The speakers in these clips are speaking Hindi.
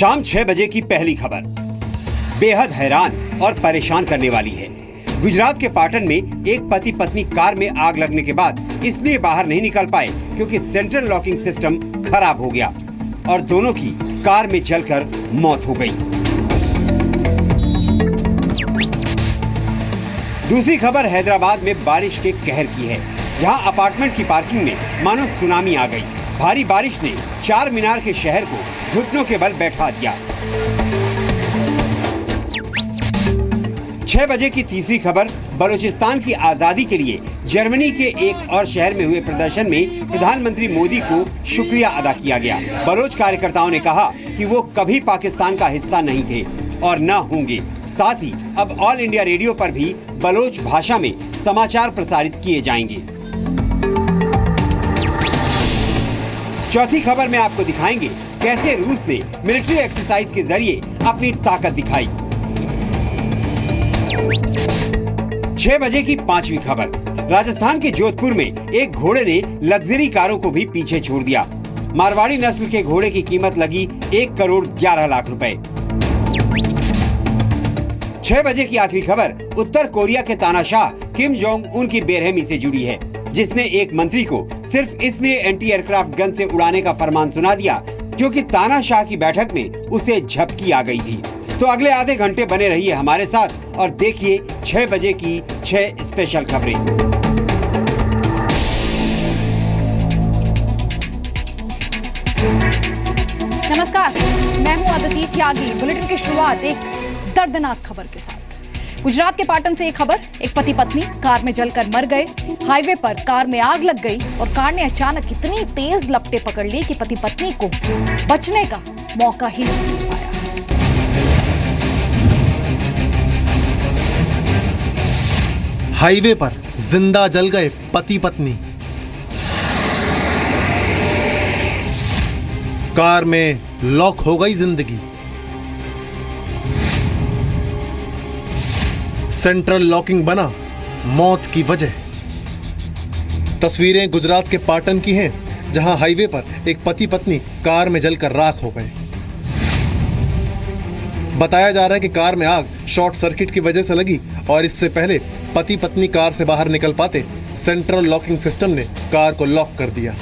शाम 6 बजे की पहली खबर बेहद हैरान और परेशान करने वाली है। गुजरात के पाटन में एक पति पत्नी कार में आग लगने के बाद इसलिए बाहर नहीं निकल पाए क्योंकि सेंट्रल लॉकिंग सिस्टम खराब हो गया और दोनों की कार में जलकर मौत हो गई। दूसरी खबर हैदराबाद में बारिश के कहर की है, जहां अपार्टमेंट की पार्किंग में मानो सुनामी आ गई। भारी बारिश ने चार मीनार के शहर को घुटनों के बल बैठा दिया। 6 बजे की तीसरी खबर बलूचिस्तान की आजादी के लिए जर्मनी के एक और शहर में हुए प्रदर्शन में प्रधानमंत्री मोदी को शुक्रिया अदा किया गया। बलोच कार्यकर्ताओं ने कहा कि वो कभी पाकिस्तान का हिस्सा नहीं थे और न होंगे। साथ ही अब ऑल इंडिया रेडियो पर भी बलोच भाषा में समाचार प्रसारित किए जाएंगे। चौथी खबर में आपको दिखाएंगे कैसे रूस ने मिलिट्री एक्सरसाइज के जरिए अपनी ताकत दिखाई। 6 बजे की पांचवी खबर राजस्थान के जोधपुर में एक घोड़े ने लग्जरी कारों को भी पीछे छोड़ दिया। मारवाड़ी नस्ल के घोड़े की कीमत लगी 1 करोड़ 11 लाख रुपए। 6 बजे की आखिरी खबर उत्तर कोरिया के तानाशाह किम जोंग उन की बेरहमी से जुड़ी है, जिसने एक मंत्री को सिर्फ इसलिए एंटी एयरक्राफ्ट गन से उड़ाने का फरमान सुना दिया क्योंकि तानाशाह की बैठक में उसे झपकी आ गई थी। तो अगले आधे घंटे बने रहिए हमारे साथ और देखिए 6 बजे की 6 स्पेशल खबरें। नमस्कार, मैं हूं अदिति त्यागी। बुलेटिन की शुरुआत एक दर्दनाक खबर के साथ। गुजरात के पाटन से एक खबर, एक पति पत्नी कार में जलकर मर गए। हाईवे पर कार में आग लग गई और कार ने अचानक इतनी तेज लपटें पकड़ ली कि पति पत्नी को बचने का मौका ही नहीं मिल पाया। हाईवे पर जिंदा जल गए पति पत्नी। कार में लॉक हो गई जिंदगी। सेंट्रल लॉकिंग बना मौत की वजह। तस्वीरें गुजरात के पाटन की हैं, जहां हाईवे पर एक पति पत्नी कार में जलकर राख हो गए। बताया जा रहा है कि कार में आग शॉर्ट सर्किट की वजह से लगी और इससे पहले पति पत्नी कार से बाहर निकल पाते सेंट्रल लॉकिंग सिस्टम ने कार को लॉक कर दिया।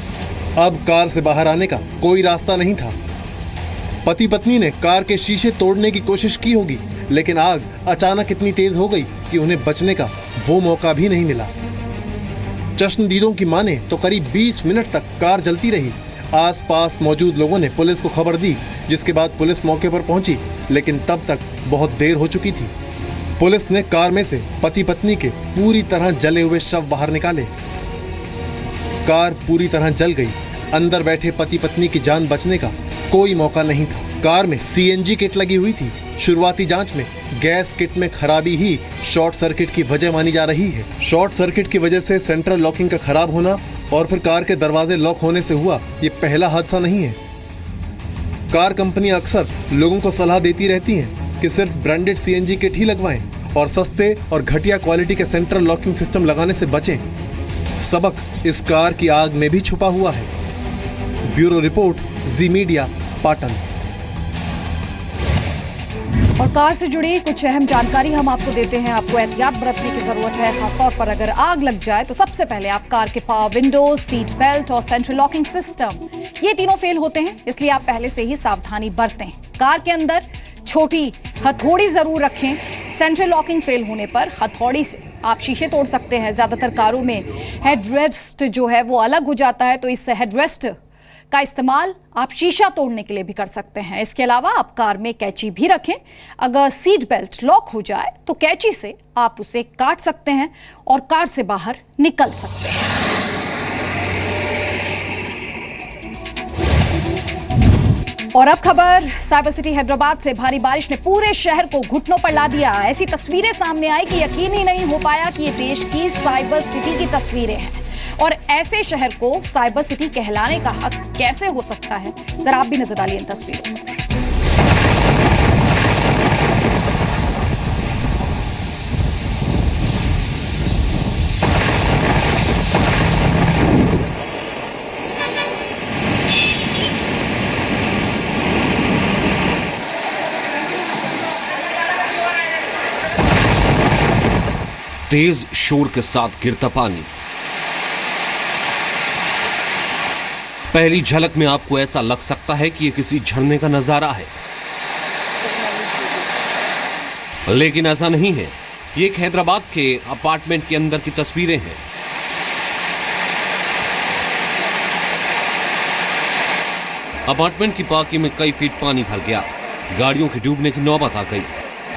अब कार से बाहर आने का कोई रास्ता नहीं था। पति पत्नी ने कार के शीशे तोड़ने की कोशिश की होगी, लेकिन आग अचानक इतनी तेज हो गई कि उन्हें बचने का वो मौका भी नहीं मिला। चश्मदीदों की माने तो करीब 20 मिनट तक कार जलती रही। आसपास मौजूद लोगों ने पुलिस को खबर दी, जिसके बाद पुलिस मौके पर पहुंची, लेकिन तब तक बहुत देर हो चुकी थी। पुलिस ने कार में से पति पत्नी के पूरी तरह जले हुए शव बाहर निकाले। कार पूरी तरह जल गई। अंदर बैठे पति पत्नी की जान बचने का कोई मौका नहीं था। कार में सीएनजी किट लगी हुई थी। शुरुआती जांच में गैस किट में खराबी ही शॉर्ट सर्किट की वजह मानी जा रही है। शॉर्ट सर्किट की वजह से सेंट्रल लॉकिंग का खराब होना और फिर कार के दरवाजे लॉक होने से हुआ ये पहला हादसा नहीं है। कार कंपनी अक्सर लोगों को सलाह देती रहती हैं कि सिर्फ ब्रांडेड सीएनजी किट ही लगवाएं और सस्ते और घटिया क्वालिटी के सेंट्रल लॉकिंग सिस्टम लगाने से बचें। सबक इस कार की आग में भी छुपा हुआ है। ब्यूरो रिपोर्ट, जी मीडिया, पाटन। और कार से जुड़ी कुछ अहम जानकारी हम आपको देते हैं। आपको एहतियात बरतने की जरूरत है, खासतौर पर अगर आग लग जाए तो सबसे पहले आप कार के पावर विंडो, सीट बेल्ट और सेंट्रल लॉकिंग सिस्टम, ये तीनों फेल होते हैं, इसलिए आप पहले से ही सावधानी बरतें। कार के अंदर छोटी हथौड़ी जरूर रखें। सेंट्रल लॉकिंग फेल होने पर हथौड़ी से आप शीशे तोड़ सकते हैं। ज्यादातर कारों में हेडरेस्ट जो है वो अलग हो जाता है, तो इस हेडरेस्ट का इस्तेमाल आप शीशा तोड़ने के लिए भी कर सकते हैं। इसके अलावा आप कार में कैंची भी रखें। अगर सीट बेल्ट लॉक हो जाए तो कैंची से आप उसे काट सकते हैं और कार से बाहर निकल सकते हैं। और अब खबर साइबर सिटी हैदराबाद से। भारी बारिश ने पूरे शहर को घुटनों पर ला दिया। ऐसी तस्वीरें सामने आई कि यकीन ही नहीं हो पाया कि ये देश की साइबर सिटी की तस्वीरें हैं। और ऐसे शहर को साइबर सिटी कहलाने का हक कैसे हो सकता है, जरा आप भी नजर डालिए इन तस्वीरों पर। तेज शोर के साथ गिरता पानी। पहली झलक में आपको ऐसा लग सकता है कि यह किसी झरने का नजारा है, लेकिन ऐसा नहीं है। ये एक हैदराबाद के अपार्टमेंट के अंदर की तस्वीरें हैं। अपार्टमेंट की पार्किंग में कई फीट पानी भर गया। गाड़ियों के डूबने की नौबत आ गई।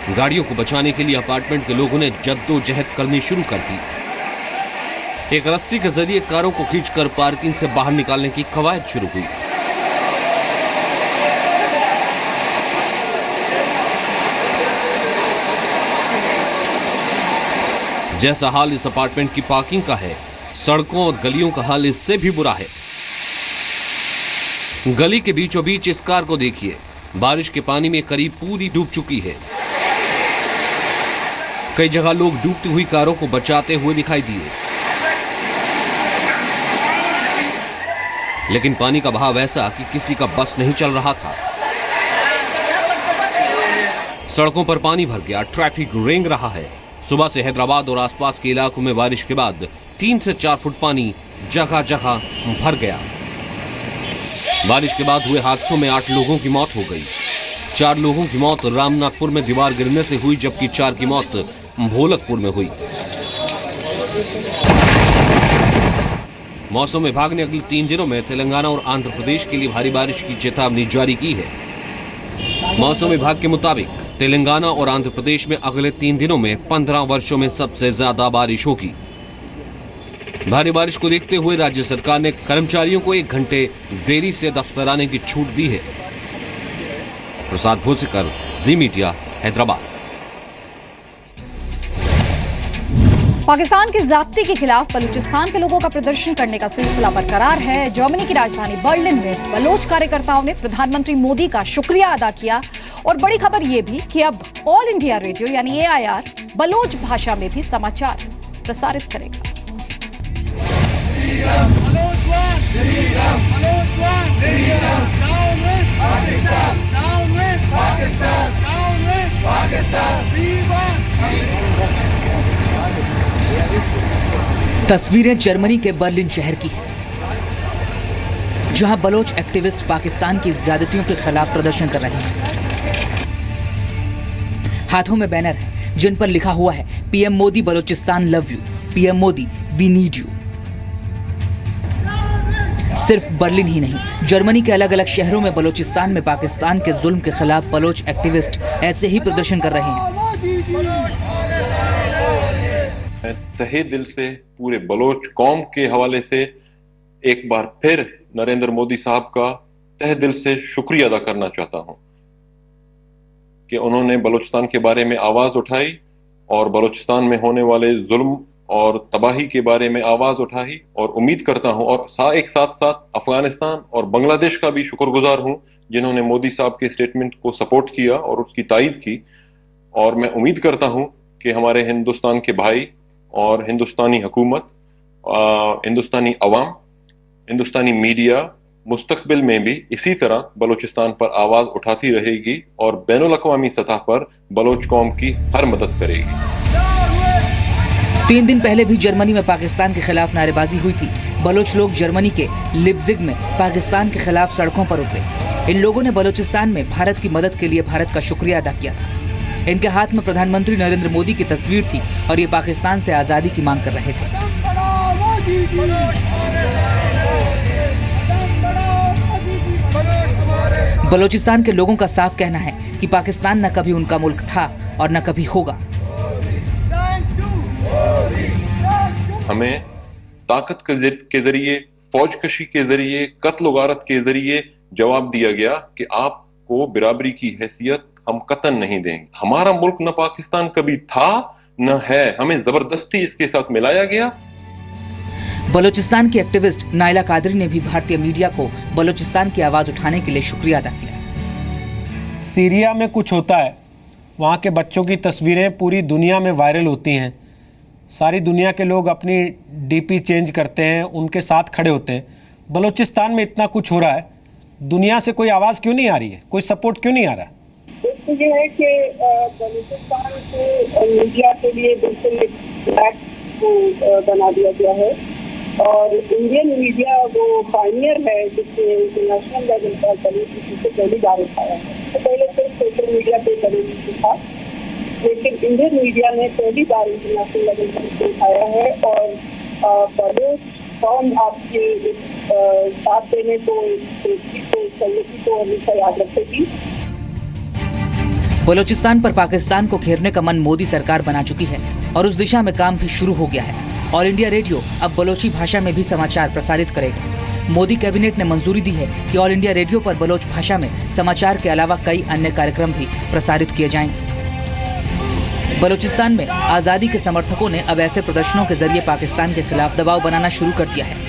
गाड़ियों को बचाने के लिए अपार्टमेंट के लोगों ने जद्दोजहद करनी शुरू कर दी। एक रस्सी के जरिए कारों को खींचकर पार्किंग से बाहर निकालने की कवायद शुरू हुई। जैसा हाल इस अपार्टमेंट की पार्किंग का है, सड़कों और गलियों का हाल इससे भी बुरा है। गली के बीचों बीच इस कार को देखिए, बारिश के पानी में करीब पूरी डूब चुकी है। कई जगह लोग डूबती हुई कारों को बचाते हुए दिखाई दिए, लेकिन पानी का बहाव ऐसा कि किसी का बस नहीं चल रहा था। सड़कों पर पानी भर गया, ट्रैफिक रेंग रहा है। सुबह से हैदराबाद और आसपास के इलाकों में बारिश के बाद 3 से 4 फुट पानी जगह जगह भर गया। बारिश के बाद हुए हादसों में 8 लोगों की मौत हो गई। 4 लोगों की मौत रामनाथपुर में दीवार गिरने से हुई, जबकि 4 की मौत भोलकपुर में हुई। मौसम विभाग ने अगले 3 दिनों में तेलंगाना और आंध्र प्रदेश के लिए भारी बारिश की चेतावनी जारी की है। मौसम विभाग के मुताबिक तेलंगाना और आंध्र प्रदेश में अगले 3 दिनों में 15 वर्षों में सबसे ज्यादा बारिश होगी। भारी बारिश को देखते हुए राज्य सरकार ने कर्मचारियों को 1 घंटे देरी से दफ्तर आने की छूट दी है। प्रसाद भोसेकर, जी मीडिया, हैदराबाद। पाकिस्तान की ज़्यादती के खिलाफ बलूचिस्तान के लोगों का प्रदर्शन करने का सिलसिला बरकरार है। जर्मनी की राजधानी बर्लिन में बलोच कार्यकर्ताओं ने प्रधानमंत्री मोदी का शुक्रिया अदा किया। और बड़ी खबर यह भी कि अब ऑल इंडिया रेडियो यानी AIR बलोच भाषा में भी समाचार प्रसारित करेगा। तस्वीरें जर्मनी के बर्लिन शहर की हैं, जहां बलोच एक्टिविस्ट पाकिस्तान की ज्यादतियों के खिलाफ प्रदर्शन कर रहे हैं। हाथों में बैनर है जिन पर लिखा हुआ है PM Modi Balochistan love you, PM Modi we need you. सिर्फ बर्लिन ही नहीं, जर्मनी के अलग अलग शहरों में बलोचिस्तान में पाकिस्तान के जुल्म के खिलाफ बलोच एक्टिविस्ट ऐसे ही प्रदर्शन कर रहे हैं। तहे दिल से पूरे बलोच कौम के हवाले से एक बार फिर नरेंद्र मोदी साहब का तहे दिल से शुक्रिया अदा करना चाहता हूं कि उन्होंने बलोचिस्तान के बारे में आवाज उठाई और बलोचिस्तान में होने वाले जुल्म और तबाही के बारे में आवाज उठाई। और उम्मीद करता हूं और एक साथ साथ अफगानिस्तान और बांग्लादेश का भी शुक्रगुजार हूं जिन्होंने मोदी साहब के स्टेटमेंट को सपोर्ट किया और उसकी तायीद की। और मैं उम्मीद करता हूं कि हमारे हिंदुस्तान के भाई और हिंदुस्तानी हुकूमत, हिंदुस्तानी अवाम, हिंदुस्तानी मीडिया मुस्तकबिल में भी इसी तरह बलोचिस्तान पर आवाज उठाती रहेगी और बैनुल अक़वामी सतह पर बलोच कौम की हर मदद करेगी। 3 दिन पहले भी जर्मनी में पाकिस्तान के खिलाफ नारेबाजी हुई थी। बलोच लोग जर्मनी के लिप्जिग में पाकिस्तान के खिलाफ सड़कों पर उतरे। इन लोगों ने बलोचिस्तान में भारत की मदद के लिए भारत का शुक्रिया अदा किया था। इनके हाथ में प्रधानमंत्री नरेंद्र मोदी की तस्वीर थी और ये पाकिस्तान से आजादी की मांग कर रहे थे। बलोचिस्तान के लोगों का साफ कहना है कि पाकिस्तान न कभी उनका मुल्क था और न कभी होगा। हमें ताकत के जरिए, फौजकशी के जरिए, कत्ल गारत के जरिए जवाब दिया गया कि आपको बिराबरी की हैसियत हम कतन नहीं देंगे। हमारा मुल्क न पाकिस्तान कभी था न है, हमें जबरदस्ती इसके साथ मिलाया गया। बलोचिस्तान की एक्टिविस्ट नाइला कादरी ने भी भारतीय मीडिया को बलोचिस्तान की आवाज उठाने के लिए शुक्रिया अदा किया। सीरिया में कुछ होता है, वहाँ के बच्चों की तस्वीरें पूरी दुनिया में वायरल होती हैं। सारी दुनिया के लोग अपनी DP चेंज करते हैं, उनके साथ खड़े होते हैं। बलोचिस्तान में इतना कुछ हो रहा है, दुनिया से कोई आवाज़ क्यों नहीं आ रही है, कोई सपोर्ट क्यों नहीं आ रहा है? एक तो ये है कि बलूचिस्तान को मीडिया के लिए बिल्कुल एक ब्लैक को बना दिया गया है और इंडियन मीडिया वो पायनियर है जिसने इंटरनेशनल लेवल पर बलूचिस्तान से पहली बार उठाया है। तो पहले सिर्फ सोशल मीडिया पे बलूचिस्तान था, लेकिन इंडियन मीडिया ने पहली बार इंटरनेशनल लेवल पर उठाया है और बलूच कौम आपके साथ देने को, संगति को हमेशा याद रखेगी। बलूचिस्तान पर पाकिस्तान को घेरने का मन मोदी सरकार बना चुकी है और उस दिशा में काम भी शुरू हो गया है। ऑल इंडिया रेडियो अब बलोची भाषा में भी समाचार प्रसारित करेगा। मोदी कैबिनेट ने मंजूरी दी है कि ऑल इंडिया रेडियो पर बलोच भाषा में समाचार के अलावा कई अन्य कार्यक्रम भी प्रसारित किए जाएंगे। बलूचिस्तान में आजादी के समर्थकों ने अब ऐसे प्रदर्शनों के जरिए पाकिस्तान के खिलाफ दबाव बनाना शुरू कर दिया है।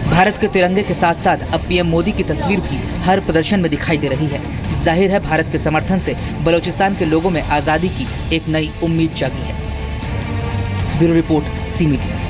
भारत के तिरंगे के साथ साथ अब पीएम मोदी की तस्वीर भी हर प्रदर्शन में दिखाई दे रही है। जाहिर है भारत के समर्थन से बलूचिस्तान के लोगों में आजादी की एक नई उम्मीद जागी है। Bureau report, C media.